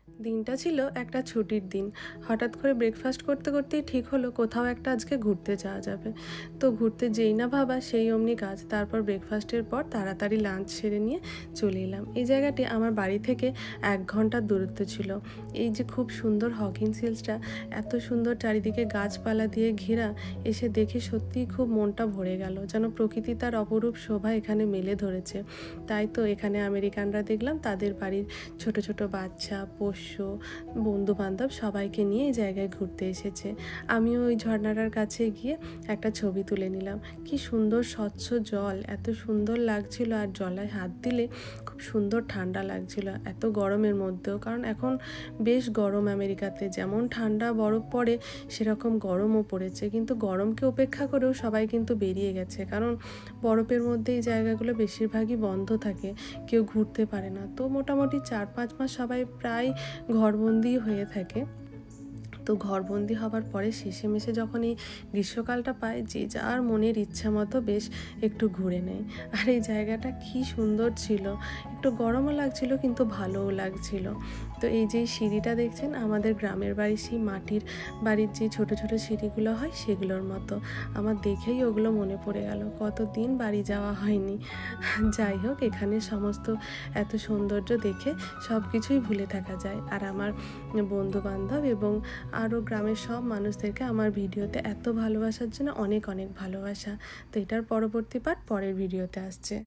দিনটা ছিল একটা ছুটির দিন। হঠাৎ করে ব্রেকফাস্ট করতে করতেই ঠিক হলো কোথাও একটা আজকে ঘুরতে যাওয়া যাবে। তো ঘুরতে যেই না ভাবা সেই অমনি কাজ। তারপর ব্রেকফাস্টের পর তাড়াতাড়ি লাঞ্চ সেরে নিয়ে চলে এলাম। এই জায়গাটি আমার বাড়ি থেকে ১ ঘন্টার দূরত্বে ছিল। এই যে খুব সুন্দর হকিন্স হিলসটা, এত সুন্দর চারিদিকে গাছপালা দিয়ে ঘেরা, এসে দেখে সত্যিই খুব মনটা ভরে গেল। যেন প্রকৃতি তার অপরূপ শোভা এখানে মেলে ধরেছে। তাই তো এখানে আমেরিকানরা দেখলাম তাদের বাড়ির ছোট ছোট বাচ্চা, পোষ্য, বন্ধু-বান্ধব সবাইকে নিয়ে এই জায়গায় ঘুরতে এসেছে। আমিও ওই ঝর্ণাটার কাছে গিয়ে একটা ছবি তুলে নিলাম। কি সুন্দর স্বচ্ছ জল, এত সুন্দর লাগছিল, আর জলায় হাত দিলে খুব সুন্দর ঠান্ডা লাগছিল এত গরমের মধ্যেও। কারণ এখন বেশ গরম আমেরিকাতে, যেমন ঠান্ডা বরফ পড়ে সেরকম গরমও পড়েছে। কিন্তু গরমকে উপেক্ষা করেও সবাই কিন্তু বেরিয়ে গেছে, কারণ বরফের মধ্যে এই জায়গাগুলো বেশিরভাগই বন্ধ থাকে, কেউ ঘুরতে পারে না। তো মোটামুটি ৪-৫ মাস সবাই প্রায় ঘরবন্দি হয়ে থাকে। তো ঘরবন্দি হবার পরে শেষেমেশে যখন এই গ্রীষ্মকালটা পায়, যে যার মনের ইচ্ছা মতো বেশ একটু ঘুরে নেয়। আর এই জায়গাটা কি সুন্দর ছিল, একটু গরমও লাগছিল কিন্তু ভালোও লাগছিল। তো এই যে সিঁড়িটা দেখছেন, আমাদের গ্রামের বাড়ির সেই মাটির বাড়ির যে ছোট ছোট সিঁড়িগুলো হয় সেগুলোর মতো। আমার দেখেই ওগুলো মনে পড়ে গেল, কতদিন বাড়ি যাওয়া হয়নি। যাই হোক, এখানে সমস্ত এত সৌন্দর্য দেখে সব কিছুই ভুলে থাকা যায়। আর আমার বন্ধুবান্ধব এবং আরও গ্রামের সব মানুষদেরকে আমার ভিডিওতে এত ভালোবাসার জন্য অনেক অনেক ভালোবাসা। তো এটার পরবর্তী পার্ট পরের ভিডিওতে আসছে।